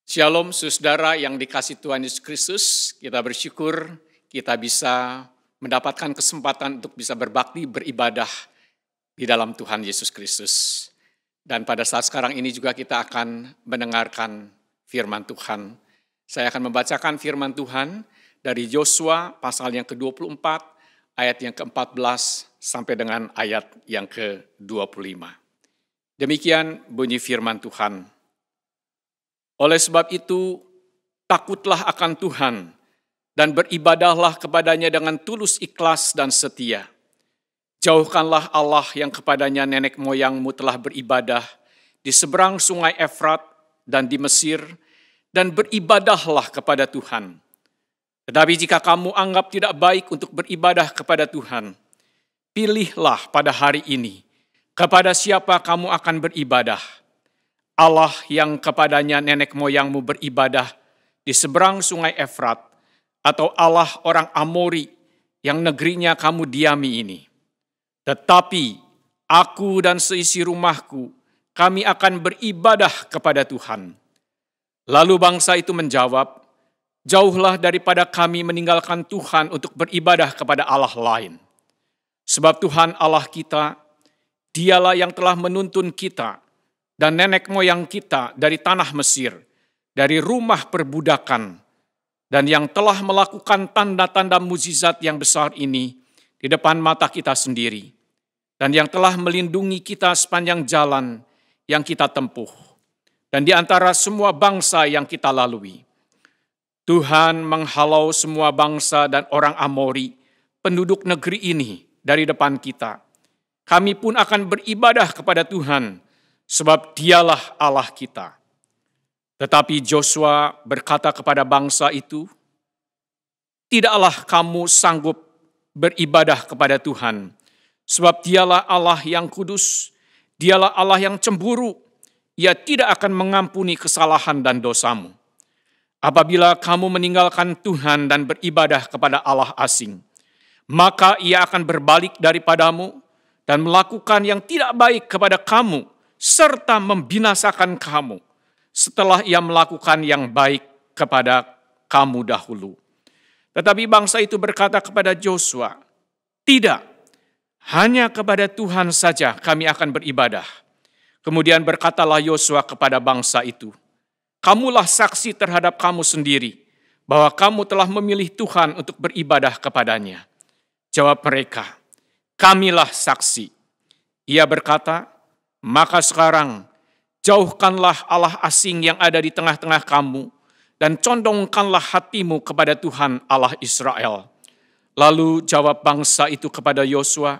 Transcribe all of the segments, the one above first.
Shalom saudara yang dikasihi Tuhan Yesus Kristus, kita bersyukur kita bisa mendapatkan kesempatan untuk bisa berbakti, beribadah di dalam Tuhan Yesus Kristus. Dan pada saat sekarang ini juga kita akan mendengarkan firman Tuhan. Saya akan membacakan firman Tuhan dari Yosua pasal yang ke-24, ayat yang ke-14 sampai dengan ayat yang ke-25. Demikian bunyi firman Tuhan. Oleh sebab itu, takutlah akan Tuhan dan beribadahlah kepadanya dengan tulus ikhlas dan setia. Jauhkanlah Allah yang kepadanya nenek moyangmu telah beribadah di seberang sungai Efrat dan di Mesir, dan beribadahlah kepada Tuhan. Tetapi jika kamu anggap tidak baik untuk beribadah kepada Tuhan, pilihlah pada hari ini kepada siapa kamu akan beribadah. Allah yang kepadanya nenek moyangmu beribadah di seberang sungai Efrat, atau Allah orang Amori yang negerinya kamu diami ini. Tetapi aku dan seisi rumahku, kami akan beribadah kepada Tuhan. Lalu bangsa itu menjawab, jauhlah daripada kami meninggalkan Tuhan untuk beribadah kepada Allah lain. Sebab Tuhan Allah kita, Dialah yang telah menuntun kita dan nenek moyang kita dari tanah Mesir, dari rumah perbudakan, dan yang telah melakukan tanda-tanda mukjizat yang besar ini di depan mata kita sendiri, dan yang telah melindungi kita sepanjang jalan yang kita tempuh, dan di antara semua bangsa yang kita lalui. Tuhan menghalau semua bangsa dan orang Amori, penduduk negeri ini dari depan kita. Kami pun akan beribadah kepada Tuhan, sebab Dialah Allah kita. Tetapi Yosua berkata kepada bangsa itu, tidaklah kamu sanggup beribadah kepada Tuhan, sebab Dialah Allah yang kudus, Dialah Allah yang cemburu, Ia tidak akan mengampuni kesalahan dan dosamu. Apabila kamu meninggalkan Tuhan dan beribadah kepada Allah asing, maka Ia akan berbalik daripadamu dan melakukan yang tidak baik kepada kamu, serta membinasakan kamu setelah Ia melakukan yang baik kepada kamu dahulu. Tetapi bangsa itu berkata kepada Yosua, tidak, hanya kepada Tuhan saja kami akan beribadah. Kemudian berkatalah Yosua kepada bangsa itu, kamulah saksi terhadap kamu sendiri, bahwa kamu telah memilih Tuhan untuk beribadah kepadanya. Jawab mereka, kamilah saksi. Ia berkata, maka sekarang jauhkanlah Allah asing yang ada di tengah-tengah kamu dan condongkanlah hatimu kepada Tuhan Allah Israel. Lalu jawab bangsa itu kepada Yosua,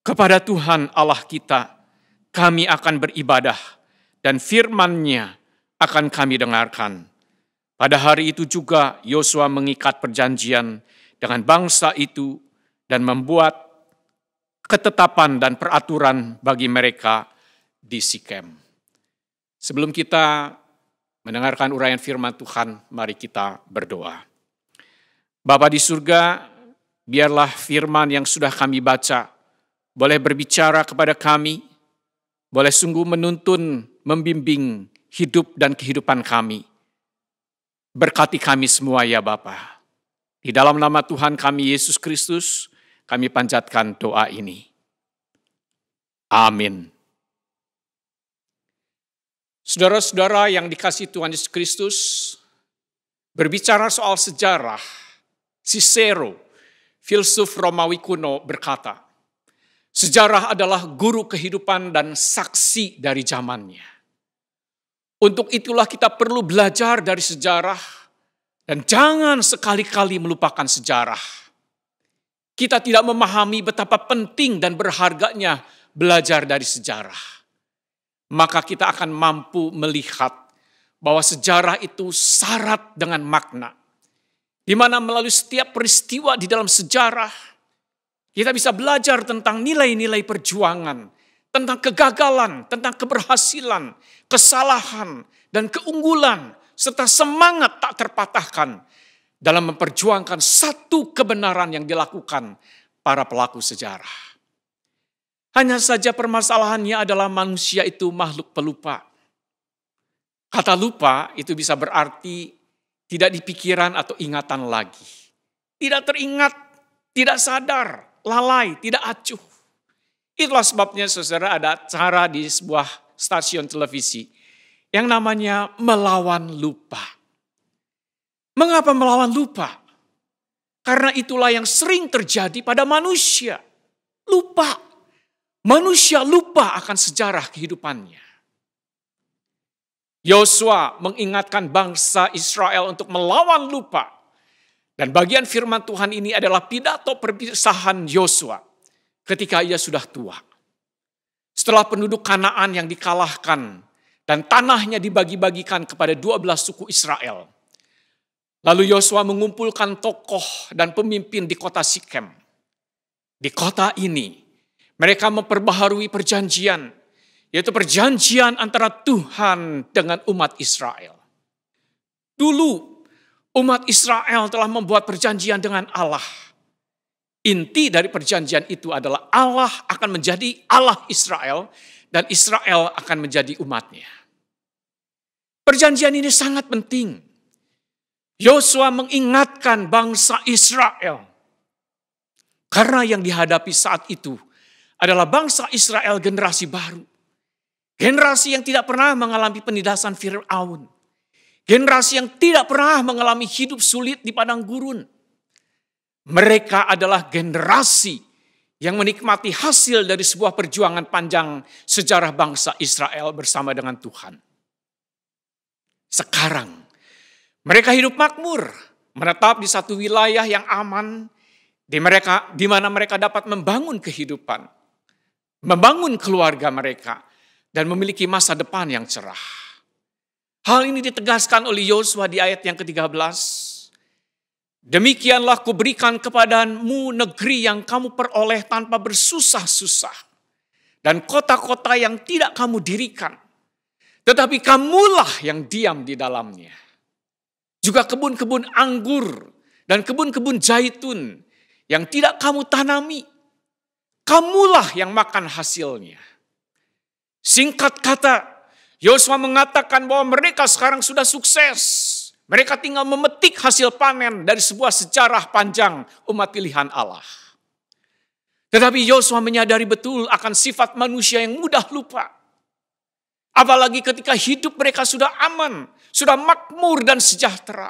kepada Tuhan Allah kita kami akan beribadah dan firman-Nya akan kami dengarkan. Pada hari itu juga Yosua mengikat perjanjian dengan bangsa itu dan membuat ketetapan dan peraturan bagi mereka di Sikem. Sebelum kita mendengarkan uraian firman Tuhan, mari kita berdoa. Bapa di surga, biarlah firman yang sudah kami baca boleh berbicara kepada kami, boleh sungguh menuntun, membimbing hidup dan kehidupan kami. Berkati kami semua ya Bapa. Di dalam nama Tuhan kami Yesus Kristus, kami panjatkan doa ini. Amin. Saudara-saudara yang dikasihi Tuhan Yesus Kristus, berbicara soal sejarah, Cicero, filsuf Romawi kuno berkata, sejarah adalah guru kehidupan dan saksi dari zamannya. Untuk itulah kita perlu belajar dari sejarah dan jangan sekali-kali melupakan sejarah. Kita tidak memahami betapa penting dan berharganya belajar dari sejarah. Maka kita akan mampu melihat bahwa sejarah itu syarat dengan makna. Di mana melalui setiap peristiwa di dalam sejarah, kita bisa belajar tentang nilai-nilai perjuangan, tentang kegagalan, tentang keberhasilan, kesalahan, dan keunggulan, serta semangat tak terpatahkan dalam memperjuangkan satu kebenaran yang dilakukan para pelaku sejarah. Hanya saja permasalahannya adalah manusia itu makhluk pelupa. Kata lupa itu bisa berarti tidak di pikiran atau ingatan lagi. Tidak teringat, tidak sadar, lalai, tidak acuh. Itulah sebabnya saudara ada acara di sebuah stasiun televisi yang namanya melawan lupa. Mengapa melawan lupa? Karena itulah yang sering terjadi pada manusia. Lupa. Manusia lupa akan sejarah kehidupannya. Yosua mengingatkan bangsa Israel untuk melawan lupa. Dan bagian firman Tuhan ini adalah pidato perpisahan Yosua ketika ia sudah tua. Setelah penduduk Kanaan yang dikalahkan dan tanahnya dibagi-bagikan kepada 12 suku Israel. Lalu Yosua mengumpulkan tokoh dan pemimpin di kota Sikem. Di kota ini mereka memperbaharui perjanjian, yaitu perjanjian antara Tuhan dengan umat Israel. Dulu umat Israel telah membuat perjanjian dengan Allah. Inti dari perjanjian itu adalah Allah akan menjadi Allah Israel dan Israel akan menjadi umatnya. Perjanjian ini sangat penting. Yosua mengingatkan bangsa Israel. Karena yang dihadapi saat itu adalah bangsa Israel generasi baru. Generasi yang tidak pernah mengalami penindasan Firaun. Generasi yang tidak pernah mengalami hidup sulit di padang gurun. Mereka adalah generasi yang menikmati hasil dari sebuah perjuangan panjang sejarah bangsa Israel bersama dengan Tuhan. Sekarang mereka hidup makmur, menetap di satu wilayah yang aman, di mana mereka dapat membangun kehidupan, membangun keluarga mereka, dan memiliki masa depan yang cerah. Hal ini ditegaskan oleh Yosua di ayat yang ke-13. Demikianlah kuberikan kepadamu negeri yang kamu peroleh tanpa bersusah-susah, dan kota-kota yang tidak kamu dirikan, tetapi kamulah yang diam di dalamnya. Juga kebun-kebun anggur dan kebun-kebun zaitun yang tidak kamu tanami, kamulah yang makan hasilnya. Singkat kata, Yosua mengatakan bahwa mereka sekarang sudah sukses. Mereka tinggal memetik hasil panen dari sebuah sejarah panjang umat pilihan Allah. Tetapi Yosua menyadari betul akan sifat manusia yang mudah lupa. Apalagi ketika hidup mereka sudah aman, sudah makmur dan sejahtera.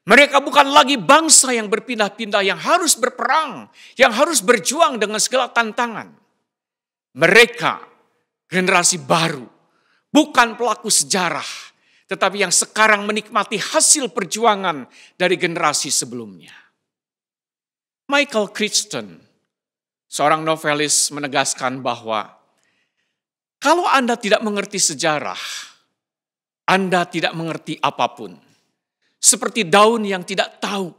Mereka bukan lagi bangsa yang berpindah-pindah, yang harus berperang, yang harus berjuang dengan segala tantangan. Mereka generasi baru, bukan pelaku sejarah, tetapi yang sekarang menikmati hasil perjuangan dari generasi sebelumnya. Michael Crichton, seorang novelis, menegaskan bahwa kalau Anda tidak mengerti sejarah, Anda tidak mengerti apapun. Seperti daun yang tidak tahu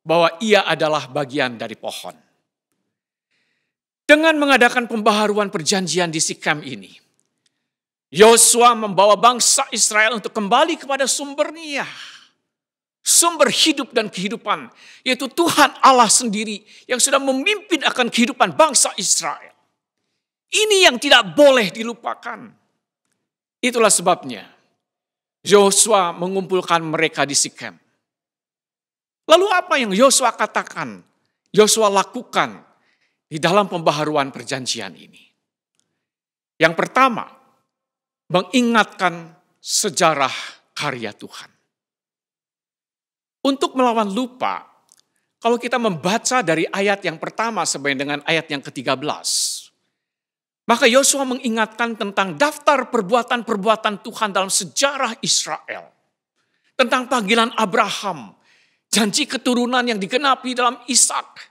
bahwa ia adalah bagian dari pohon. Dengan mengadakan pembaharuan perjanjian di Sikem ini, Yosua membawa bangsa Israel untuk kembali kepada sumbernya. Sumber hidup dan kehidupan, yaitu Tuhan Allah sendiri yang sudah memimpin akan kehidupan bangsa Israel. Ini yang tidak boleh dilupakan. Itulah sebabnya Yosua mengumpulkan mereka di Sikem. Lalu apa yang Yosua katakan, Yosua lakukan di dalam pembaharuan perjanjian ini? Yang pertama, mengingatkan sejarah karya Tuhan. Untuk melawan lupa, kalau kita membaca dari ayat yang pertama sampai dengan ayat yang ke-13, maka Yosua mengingatkan tentang daftar perbuatan-perbuatan Tuhan dalam sejarah Israel. Tentang panggilan Abraham, janji keturunan yang digenapi dalam Ishak,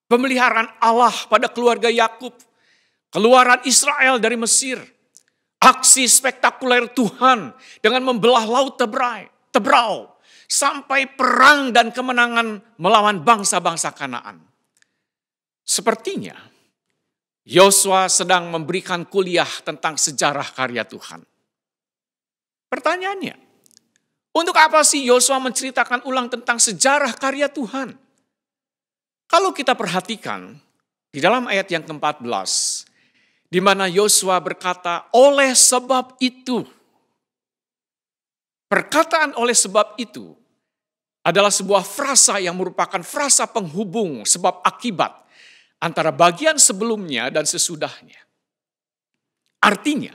pemeliharaan Allah pada keluarga Yakub, keluaran Israel dari Mesir, aksi spektakuler Tuhan dengan membelah laut Tebrau, sampai perang dan kemenangan melawan bangsa-bangsa Kanaan. Sepertinya Yosua sedang memberikan kuliah tentang sejarah karya Tuhan. Pertanyaannya, untuk apa sih Yosua menceritakan ulang tentang sejarah karya Tuhan? Kalau kita perhatikan di dalam ayat yang ke-14, di mana Yosua berkata, oleh sebab itu. Perkataan oleh sebab itu adalah sebuah frasa yang merupakan frasa penghubung sebab akibat antara bagian sebelumnya dan sesudahnya. Artinya,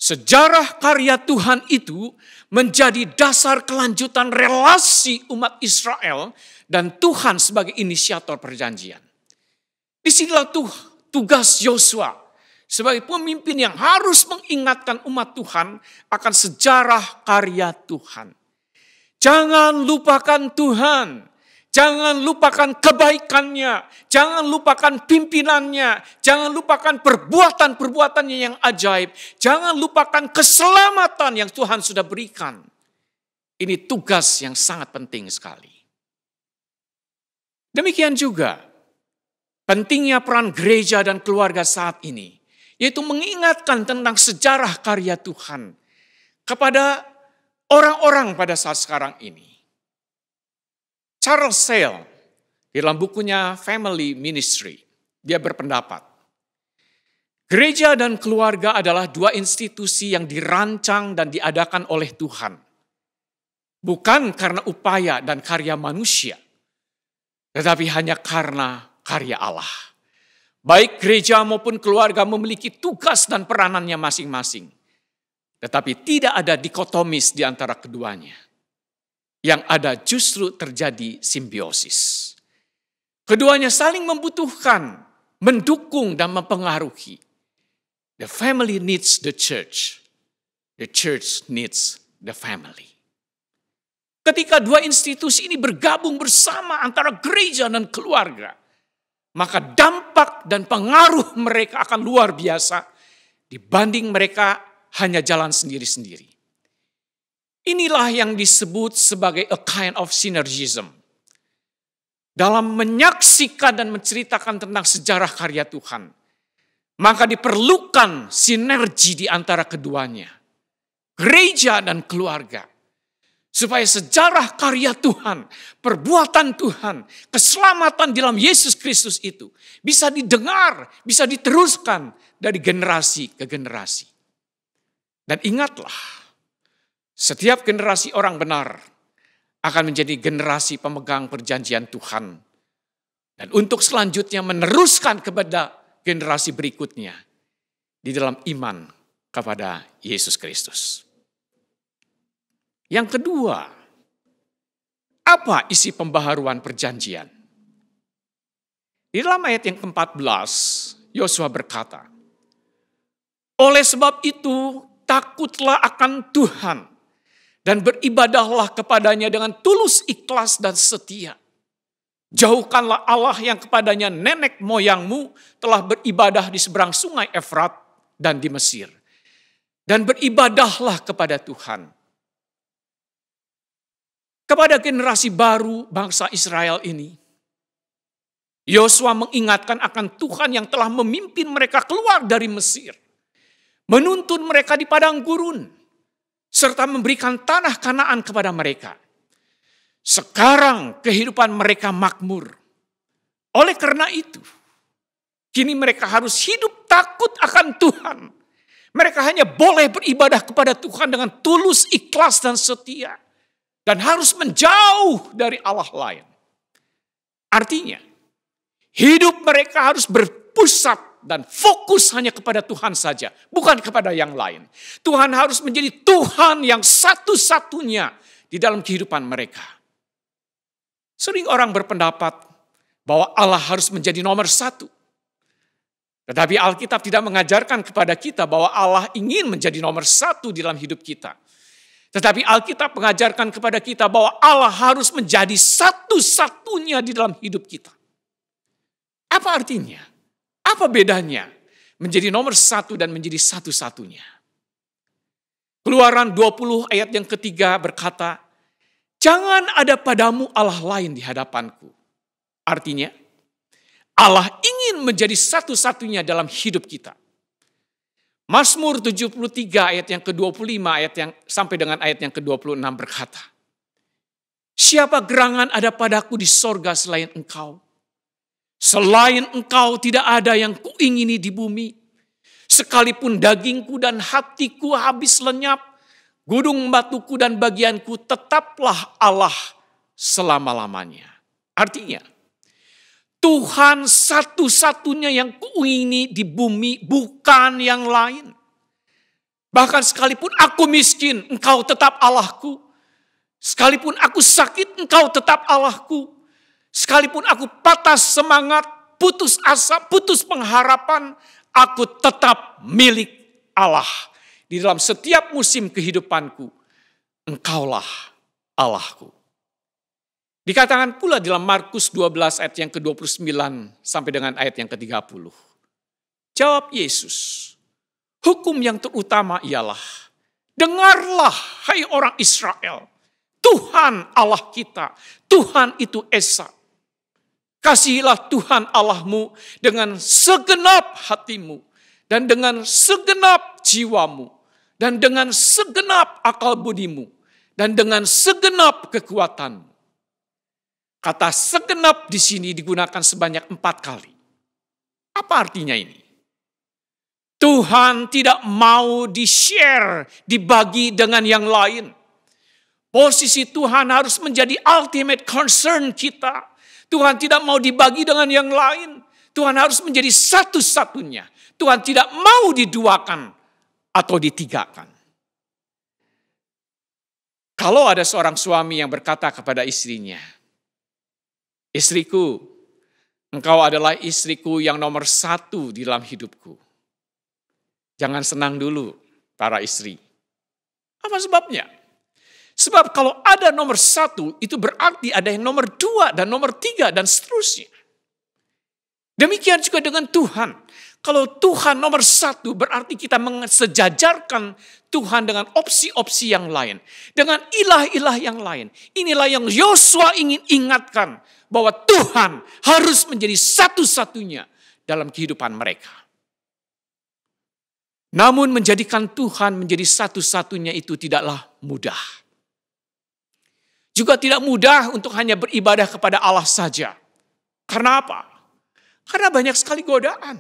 sejarah karya Tuhan itu menjadi dasar kelanjutan relasi umat Israel dan Tuhan sebagai inisiator perjanjian. Disinilah tugas Yosua sebagai pemimpin yang harus mengingatkan umat Tuhan akan sejarah karya Tuhan. Jangan lupakan Tuhan. Jangan lupakan kebaikannya. Jangan lupakan pimpinannya. Jangan lupakan perbuatan-perbuatannya yang ajaib. Jangan lupakan keselamatan yang Tuhan sudah berikan. Ini tugas yang sangat penting sekali. Demikian juga pentingnya peran gereja dan keluarga saat ini, yaitu mengingatkan tentang sejarah karya Tuhan kepada orang-orang pada saat sekarang ini. Charles Sale, di dalam bukunya Family Ministry, dia berpendapat, gereja dan keluarga adalah dua institusi yang dirancang dan diadakan oleh Tuhan. Bukan karena upaya dan karya manusia, tetapi hanya karena karya Allah. Baik gereja maupun keluarga memiliki tugas dan peranannya masing-masing. Tetapi tidak ada dikotomis di antara keduanya. Yang ada justru terjadi simbiosis. Keduanya saling membutuhkan, mendukung dan mempengaruhi. The family needs the church. The church needs the family. Ketika dua institusi ini bergabung bersama antara gereja dan keluarga, maka dampak dan pengaruh mereka akan luar biasa dibanding mereka hanya jalan sendiri-sendiri. Inilah yang disebut sebagai a kind of synergism. Dalam menyaksikan dan menceritakan tentang sejarah karya Tuhan, maka diperlukan sinergi di antara keduanya. Gereja dan keluarga. Supaya sejarah karya Tuhan, perbuatan Tuhan, keselamatan dalam Yesus Kristus itu bisa didengar, bisa diteruskan dari generasi ke generasi. Dan ingatlah, setiap generasi orang benar akan menjadi generasi pemegang perjanjian Tuhan. Dan untuk selanjutnya meneruskan kepada generasi berikutnya di dalam iman kepada Yesus Kristus. Yang kedua, apa isi pembaharuan perjanjian? Di dalam ayat yang ke-14, Yosua berkata, oleh sebab itu takutlah akan Tuhan dan beribadahlah kepadanya dengan tulus, ikhlas dan setia. Jauhkanlah Allah yang kepadanya nenek moyangmu telah beribadah di seberang sungai Efrat dan di Mesir. Dan beribadahlah kepada Tuhan. Kepada generasi baru bangsa Israel ini, Yosua mengingatkan akan Tuhan yang telah memimpin mereka keluar dari Mesir. Menuntun mereka di padang gurun, serta memberikan tanah Kanaan kepada mereka. Sekarang kehidupan mereka makmur. Oleh karena itu, kini mereka harus hidup takut akan Tuhan. Mereka hanya boleh beribadah kepada Tuhan dengan tulus, ikhlas dan setia. Dan harus menjauh dari Allah lain. Artinya, hidup mereka harus berpusat dan fokus hanya kepada Tuhan saja. Bukan kepada yang lain. Tuhan harus menjadi Tuhan yang satu-satunya di dalam kehidupan mereka. Sering orang berpendapat bahwa Allah harus menjadi nomor satu. Tetapi Alkitab tidak mengajarkan kepada kita bahwa Allah ingin menjadi nomor satu di dalam hidup kita. Tetapi Alkitab mengajarkan kepada kita bahwa Allah harus menjadi satu-satunya di dalam hidup kita. Apa artinya? Apa bedanya menjadi nomor satu dan menjadi satu-satunya? Keluaran 20 ayat yang ketiga berkata, jangan ada padamu Allah lain di hadapanku. Artinya, Allah ingin menjadi satu-satunya dalam hidup kita. Mazmur 73 ayat yang ke-25 ayat yang sampai dengan ayat yang ke-26 berkata, siapa gerangan ada padaku di sorga selain engkau? Selain engkau tidak ada yang kuingini di bumi. Sekalipun dagingku dan hatiku habis lenyap, gunung batuku dan bagianku, tetaplah Allah selama-lamanya. Artinya, Tuhan satu-satunya yang kuingini di bumi, bukan yang lain. Bahkan sekalipun aku miskin, Engkau tetap Allahku. Sekalipun aku sakit, Engkau tetap Allahku. Sekalipun aku patah semangat, putus asa, putus pengharapan, aku tetap milik Allah. Di dalam setiap musim kehidupanku, Engkaulah Allahku. Dikatakan pula dalam Markus 12 ayat yang ke-29 sampai dengan ayat yang ke-30. Jawab Yesus, hukum yang terutama ialah, dengarlah hai orang Israel, Tuhan Allah kita, Tuhan itu Esa. Kasihilah Tuhan Allahmu dengan segenap hatimu, dan dengan segenap jiwamu, dan dengan segenap akal budimu, dan dengan segenap kekuatanmu. Kata segenap di sini digunakan sebanyak 4 kali. Apa artinya ini? Tuhan tidak mau di-share, dibagi dengan yang lain. Posisi Tuhan harus menjadi ultimate concern kita. Tuhan tidak mau dibagi dengan yang lain. Tuhan harus menjadi satu-satunya. Tuhan tidak mau diduakan atau ditigakan. Kalau ada seorang suami yang berkata kepada istrinya, istriku, engkau adalah istriku yang nomor 1 di dalam hidupku. Jangan senang dulu para istri. Apa sebabnya? Sebab kalau ada nomor 1, itu berarti ada yang nomor 2 dan nomor 3 dan seterusnya. Demikian juga dengan Tuhan. Kalau Tuhan nomor 1 berarti kita mensejajarkan Tuhan dengan opsi-opsi yang lain. Dengan ilah-ilah yang lain. Inilah yang Yosua ingin ingatkan. Bahwa Tuhan harus menjadi satu-satunya dalam kehidupan mereka. Namun menjadikan Tuhan menjadi satu-satunya itu tidaklah mudah. Juga tidak mudah untuk hanya beribadah kepada Allah saja. Karena apa? Karena banyak sekali godaan.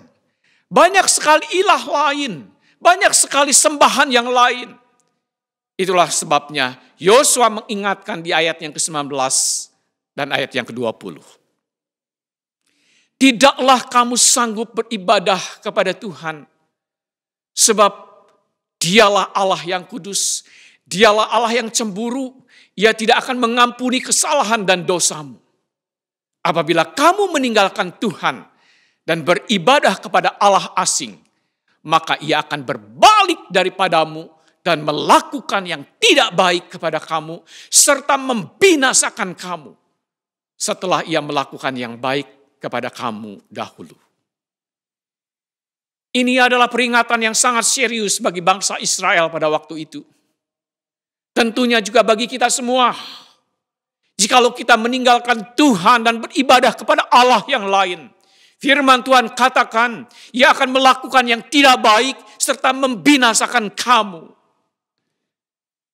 Banyak sekali ilah lain. Banyak sekali sembahan yang lain. Itulah sebabnya Yosua mengingatkan di ayat yang ke-19 dan ayat yang ke-20. Tidaklah kamu sanggup beribadah kepada Tuhan. Sebab dialah Allah yang kudus. Dialah Allah yang cemburu. Ia tidak akan mengampuni kesalahan dan dosamu. Apabila kamu meninggalkan Tuhan dan beribadah kepada Allah asing, maka ia akan berbalik daripadamu dan melakukan yang tidak baik kepada kamu, serta membinasakan kamu setelah ia melakukan yang baik kepada kamu dahulu. Ini adalah peringatan yang sangat serius bagi bangsa Israel pada waktu itu. Tentunya juga bagi kita semua. Jikalau kita meninggalkan Tuhan dan beribadah kepada Allah yang lain, firman Tuhan katakan, ia akan melakukan yang tidak baik serta membinasakan kamu.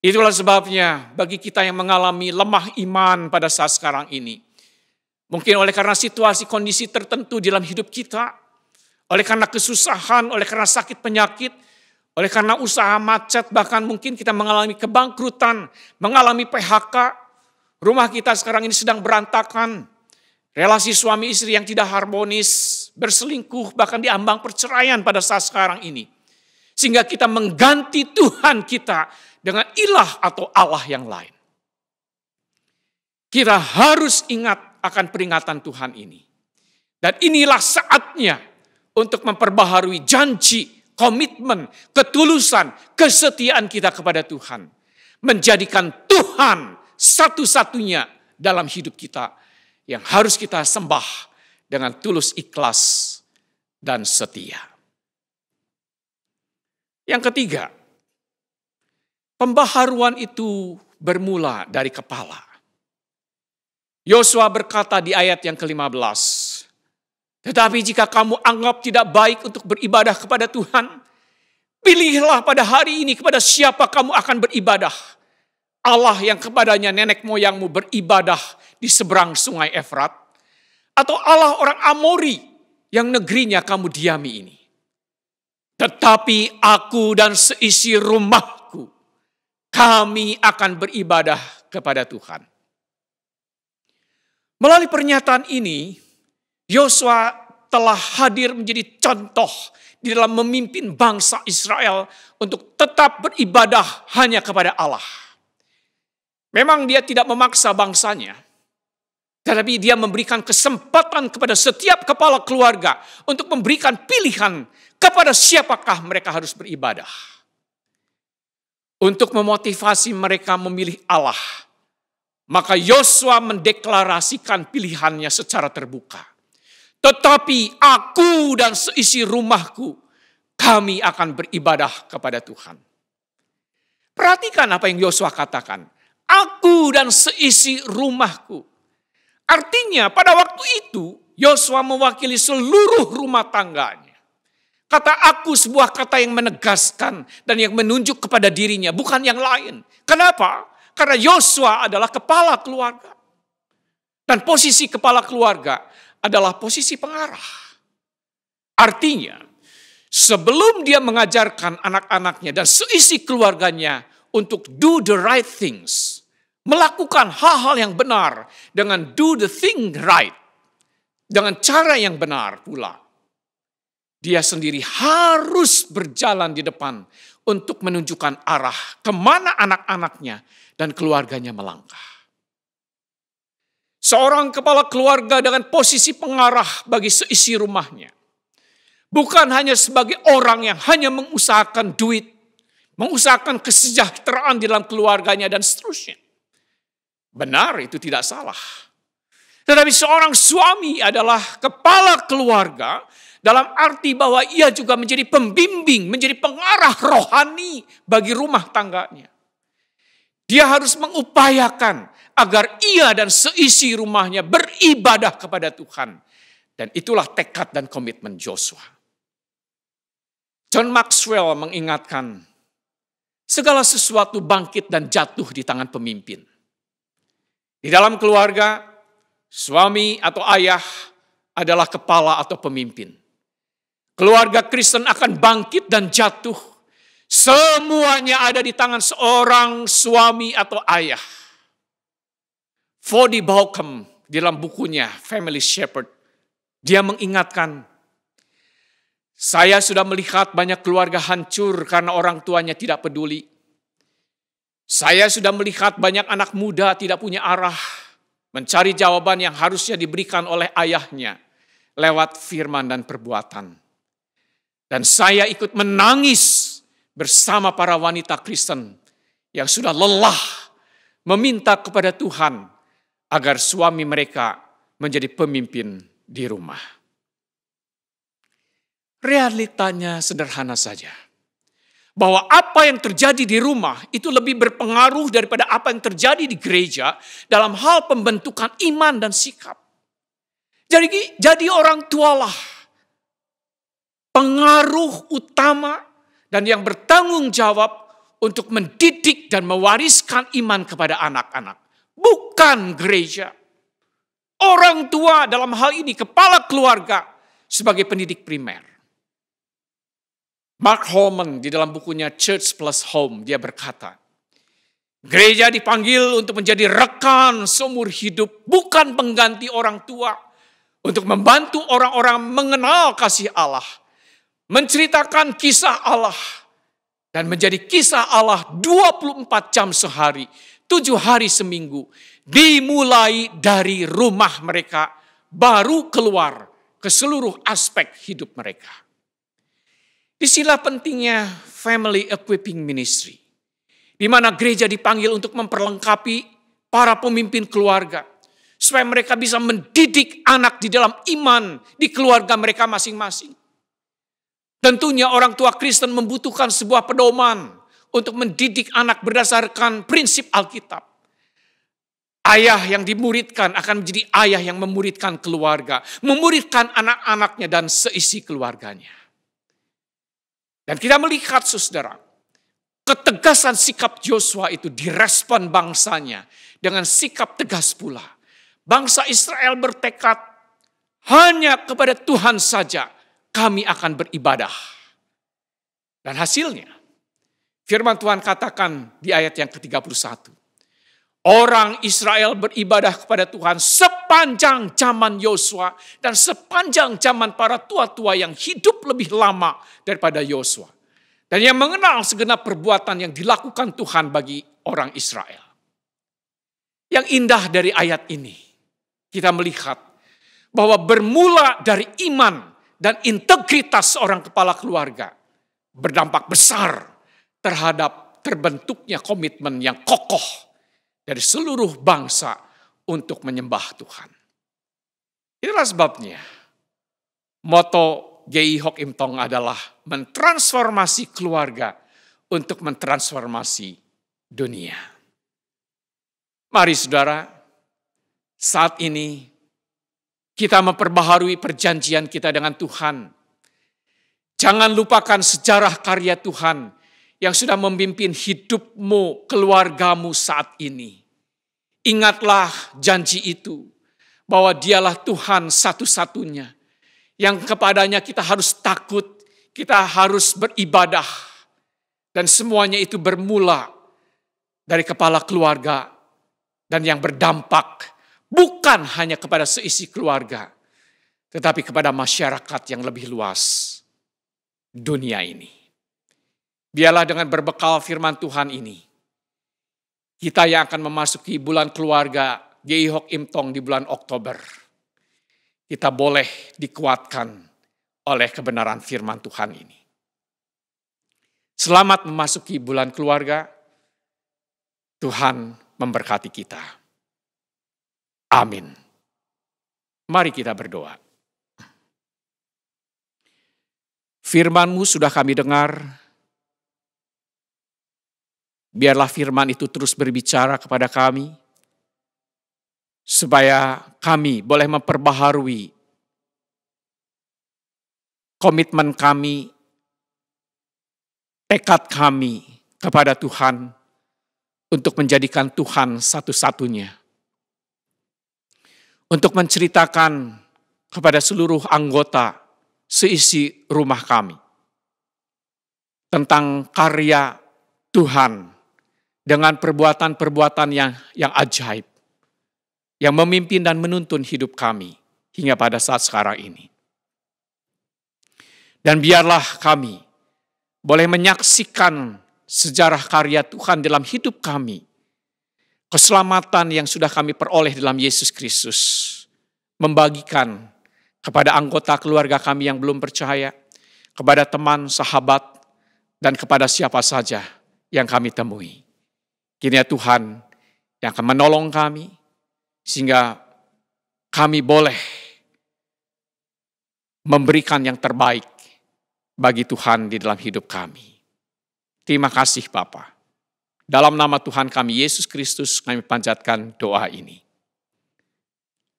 Itulah sebabnya bagi kita yang mengalami lemah iman pada saat sekarang ini. Mungkin oleh karena situasi kondisi tertentu dalam hidup kita, oleh karena kesusahan, oleh karena sakit penyakit, oleh karena usaha macet, bahkan mungkin kita mengalami kebangkrutan, mengalami PHK, rumah kita sekarang ini sedang berantakan, relasi suami istri yang tidak harmonis, berselingkuh, bahkan diambang perceraian pada saat sekarang ini. Sehingga kita mengganti Tuhan kita dengan ilah atau Allah yang lain. Kita harus ingat akan peringatan Tuhan ini. Dan inilah saatnya untuk memperbaharui janji, komitmen, ketulusan, kesetiaan kita kepada Tuhan. Menjadikan Tuhan satu-satunya dalam hidup kita yang harus kita sembah dengan tulus ikhlas dan setia. Yang ketiga, pembaharuan itu bermula dari kepala. Yosua berkata di ayat yang ke-15, tetapi jika kamu anggap tidak baik untuk beribadah kepada Tuhan, pilihlah pada hari ini kepada siapa kamu akan beribadah. Allah yang kepadanya nenek moyangmu beribadah di seberang sungai Efrat, atau Allah orang Amori yang negerinya kamu diami ini. Tetapi aku dan seisi rumahku, kami akan beribadah kepada Tuhan. Melalui pernyataan ini, Yosua telah hadir menjadi contoh di dalam memimpin bangsa Israel untuk tetap beribadah hanya kepada Allah. Memang dia tidak memaksa bangsanya, tetapi dia memberikan kesempatan kepada setiap kepala keluarga untuk memberikan pilihan kepada siapakah mereka harus beribadah. Untuk memotivasi mereka memilih Allah, maka Yosua mendeklarasikan pilihannya secara terbuka. Tetapi aku dan seisi rumahku, kami akan beribadah kepada Tuhan. Perhatikan apa yang Yosua katakan. Aku dan seisi rumahku. Artinya pada waktu itu Yosua mewakili seluruh rumah tangganya. Kata aku sebuah kata yang menegaskan dan yang menunjuk kepada dirinya, bukan yang lain. Kenapa? Karena Yosua adalah kepala keluarga. Dan posisi kepala keluarga adalah posisi pengarah. Artinya, sebelum dia mengajarkan anak-anaknya dan seisi keluarganya untuk do the right things, melakukan hal-hal yang benar dengan do the thing right, dengan cara yang benar pula, dia sendiri harus berjalan di depan untuk menunjukkan arah kemana anak-anaknya dan keluarganya melangkah. Seorang kepala keluarga dengan posisi pengarah bagi seisi rumahnya, bukan hanya sebagai orang yang hanya mengusahakan duit, mengusahakan kesejahteraan di dalam keluarganya dan seterusnya. Benar, itu tidak salah. Tetapi seorang suami adalah kepala keluarga dalam arti bahwa ia juga menjadi pembimbing, menjadi pengarah rohani bagi rumah tangganya. Dia harus mengupayakan agar ia dan seisi rumahnya beribadah kepada Tuhan. Dan itulah tekad dan komitmen Yosua. John Maxwell mengingatkan, segala sesuatu bangkit dan jatuh di tangan pemimpin. Di dalam keluarga, suami atau ayah adalah kepala atau pemimpin. Keluarga Kristen akan bangkit dan jatuh. Semuanya ada di tangan seorang suami atau ayah. Voddie Baucham di dalam bukunya Family Shepherd, dia mengingatkan, saya sudah melihat banyak keluarga hancur karena orang tuanya tidak peduli. Saya sudah melihat banyak anak muda tidak punya arah, mencari jawaban yang harusnya diberikan oleh ayahnya lewat firman dan perbuatan. Dan saya ikut menangis bersama para wanita Kristen yang sudah lelah meminta kepada Tuhan agar suami mereka menjadi pemimpin di rumah. Realitanya sederhana saja. Bahwa apa yang terjadi di rumah itu lebih berpengaruh daripada apa yang terjadi di gereja dalam hal pembentukan iman dan sikap. Jadi orang tualah pengaruh utama dan yang bertanggung jawab untuk mendidik dan mewariskan iman kepada anak-anak. Bukan gereja. Orang tua dalam hal ini kepala keluarga sebagai pendidik primer. Mark Holman di dalam bukunya Church Plus Home, dia berkata, gereja dipanggil untuk menjadi rekan seumur hidup, bukan pengganti orang tua, untuk membantu orang-orang mengenal kasih Allah, menceritakan kisah Allah, dan menjadi kisah Allah 24 jam sehari, 7 hari seminggu, dimulai dari rumah mereka, baru keluar ke seluruh aspek hidup mereka. Disinilah pentingnya Family Equipping Ministry, di mana gereja dipanggil untuk memperlengkapi para pemimpin keluarga, supaya mereka bisa mendidik anak di dalam iman di keluarga mereka masing-masing. Tentunya orang tua Kristen membutuhkan sebuah pedoman untuk mendidik anak berdasarkan prinsip Alkitab. Ayah yang dimuridkan akan menjadi ayah yang memuridkan keluarga, memuridkan anak-anaknya dan seisi keluarganya. Dan kita melihat, saudara, ketegasan sikap Yosua itu direspon bangsanya dengan sikap tegas pula. Bangsa Israel bertekad, hanya kepada Tuhan saja kami akan beribadah. Dan hasilnya, Firman Tuhan katakan di ayat yang ke-31. Orang Israel beribadah kepada Tuhan sepanjang zaman Yosua dan sepanjang zaman para tua-tua yang hidup lebih lama daripada Yosua. Dan yang mengenal segenap perbuatan yang dilakukan Tuhan bagi orang Israel. Yang indah dari ayat ini, kita melihat bahwa bermula dari iman dan integritas seorang kepala keluarga berdampak besar terhadap terbentuknya komitmen yang kokoh dari seluruh bangsa untuk menyembah Tuhan. Itulah sebabnya moto GI Hock Im Tong adalah mentransformasi keluarga untuk mentransformasi dunia. Mari saudara, saat ini kita memperbaharui perjanjian kita dengan Tuhan. Jangan lupakan sejarah karya Tuhan yang sudah memimpin hidupmu, keluargamu saat ini. Ingatlah janji itu, bahwa dialah Tuhan satu-satunya, yang kepadanya kita harus takut, kita harus beribadah, dan semuanya itu bermula dari kepala keluarga, dan yang berdampak bukan hanya kepada seisi keluarga, tetapi kepada masyarakat yang lebih luas dunia ini. Biarlah dengan berbekal firman Tuhan ini, kita yang akan memasuki bulan keluarga GI Hock Im Tong di bulan Oktober, kita boleh dikuatkan oleh kebenaran firman Tuhan ini. Selamat memasuki bulan keluarga, Tuhan memberkati kita. Amin. Mari kita berdoa. Firman-Mu sudah kami dengar. Biarlah firman itu terus berbicara kepada kami, supaya kami boleh memperbaharui komitmen kami, tekad kami kepada Tuhan, untuk menjadikan Tuhan satu-satunya. Untuk menceritakan kepada seluruh anggota seisi rumah kami tentang karya Tuhan, dengan perbuatan-perbuatan yang ajaib, yang memimpin dan menuntun hidup kami hingga pada saat sekarang ini. Dan biarlah kami boleh menyaksikan sejarah karya Tuhan dalam hidup kami, keselamatan yang sudah kami peroleh dalam Yesus Kristus, membagikan kepada anggota keluarga kami yang belum percaya, kepada teman, sahabat, dan kepada siapa saja yang kami temui. Kiranya Tuhan yang akan menolong kami, sehingga kami boleh memberikan yang terbaik bagi Tuhan di dalam hidup kami. Terima kasih Bapa. Dalam nama Tuhan kami Yesus Kristus kami panjatkan doa ini.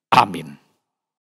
Amin.